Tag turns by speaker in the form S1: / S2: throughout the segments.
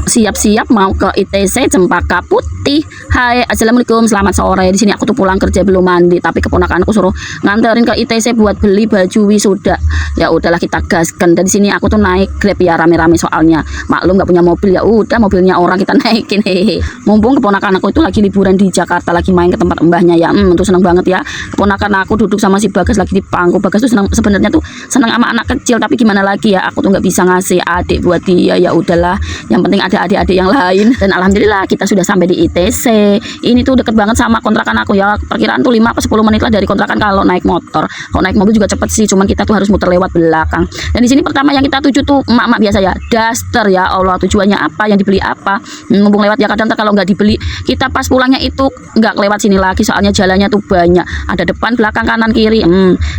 S1: siap-siap mau ke ITC Cempaka Putih. Hai, assalamualaikum, selamat sore. Di sini aku tuh pulang kerja belum mandi, tapi keponakanku suruh nganterin ke ITC buat beli baju wisuda. Ya udahlah, kita gaskan. Dan di sini aku tuh naik Grab ya, rame-rame soalnya. Maklum nggak punya mobil, ya udah mobilnya orang kita naikin. Hehe. Mumpung keponakan aku itu lagi liburan di Jakarta, lagi main ke tempat mbahnya ya. Itu seneng banget ya. Keponakan aku duduk sama si Bagas lagi di pangku. Bagas tuh seneng, sebenarnya tuh seneng sama anak kecil, tapi gimana lagi ya, aku tuh nggak bisa ngasih adik buat dia. Ya udahlah, yang penting ada adik-adik yang lain. Dan alhamdulillah kita sudah sampai di ITC. Ini tuh deket banget sama kontrakan aku ya, perkiraan tuh 5 atau 10 menit lah dari kontrakan kalau naik motor. Kalau naik mobil juga cepet sih, cuman kita tuh harus muter lewat belakang. Dan di sini pertama yang kita tuju tuh emak-emak biasa ya, daster ya Allah. Tujuannya apa, yang dibeli apa, mumpung lewat ya. Kadang kalau nggak dibeli, kita pas pulangnya itu nggak lewat sini lagi, soalnya jalannya tuh banyak, ada depan, belakang, kanan, kiri.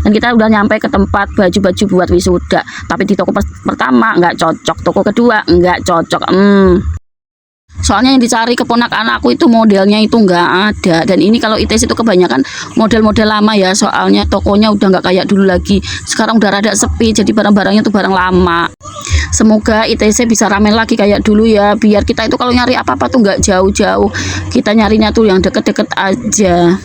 S1: Dan kita udah nyampe ke tempat baju-baju buat wisuda, tapi di toko pertama nggak cocok, toko kedua nggak cocok. Soalnya yang dicari keponakan aku itu modelnya itu nggak ada. Dan ini kalau ITC itu kebanyakan model-model lama ya, soalnya tokonya udah nggak kayak dulu lagi. Sekarang udah rada sepi, jadi barang-barangnya tuh barang lama. Semoga ITC bisa ramen lagi kayak dulu ya, biar kita itu kalau nyari apa-apa tuh nggak jauh-jauh, kita nyarinya tuh yang deket-deket aja.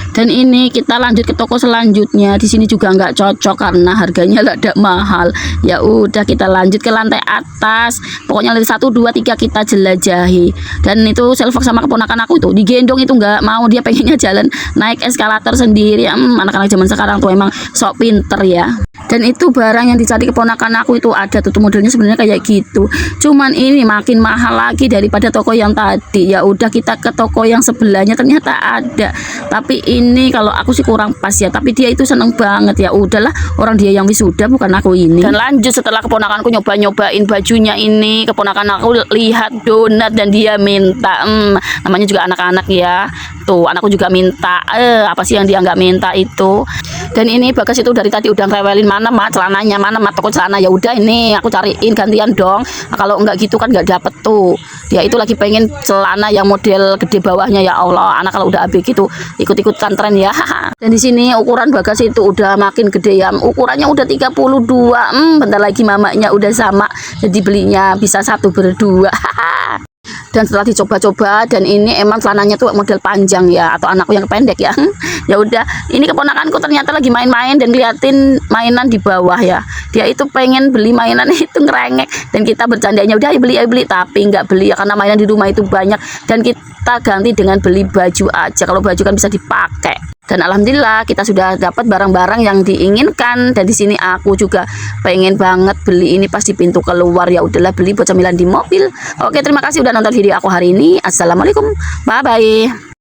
S1: Dan ini kita lanjut ke toko selanjutnya. Di sini juga nggak cocok karena harganya rada mahal. Ya udah, kita lanjut ke lantai atas. Pokoknya lantai 1, 2, 3 kita jelajahi. Dan itu Selfok sama keponakan aku itu digendong itu nggak mau, dia pengennya jalan naik eskalator sendiri. Anak-anak zaman sekarang tuh emang sok pinter ya. Dan itu barang yang dicari keponakan aku itu ada tuh modelnya sebenarnya kayak gitu. Cuman ini makin mahal lagi daripada toko yang tadi. Ya udah, kita ke toko yang sebelahnya, ternyata ada. Tapi ini kalau aku sih kurang pas ya. Tapi dia itu seneng banget, ya udahlah, orang dia yang wisuda bukan aku ini. Dan lanjut setelah keponakanku nyoba-nyobain bajunya ini, keponakan aku lihat donat dan dia minta. Namanya juga anak-anak ya. Tuh anakku juga minta. Apa sih yang dia nggak minta itu? Dan ini Bagas itu dari tadi udah ngerewelin, mana mak celananya, mana mak toko celana. Ya udah, ini aku cariin gantian dong. Nah, kalau enggak gitu kan nggak dapet tuh. Dia itu lagi pengen celana yang model gede bawahnya. Ya Allah, anak kalau udah ABG gitu ikut-ikutan tren ya. Dan di sini ukuran Bagas itu udah makin gede ya. Ukurannya udah 32. Bentar lagi mamanya udah sama. Jadi belinya bisa 1 berdua. Dan setelah dicoba-coba, dan ini emang celananya tuh model panjang ya, atau anakku yang pendek ya. Ya udah, ini keponakanku ternyata lagi main-main dan ngeliatin mainan di bawah ya. Dia itu pengen beli mainan itu ngerengek, dan kita bercandanya udah ayo beli, tapi nggak beli ya, karena mainan di rumah itu banyak. Dan kita ganti dengan beli baju aja, kalau baju kan bisa dipakai. Dan alhamdulillah kita sudah dapat barang-barang yang diinginkan. Dan di sini aku juga pengen banget beli ini pas di pintu keluar. Ya udahlah, beli buat camilan di mobil. Oke, terima kasih udah nonton video aku hari ini. Assalamualaikum, bye bye.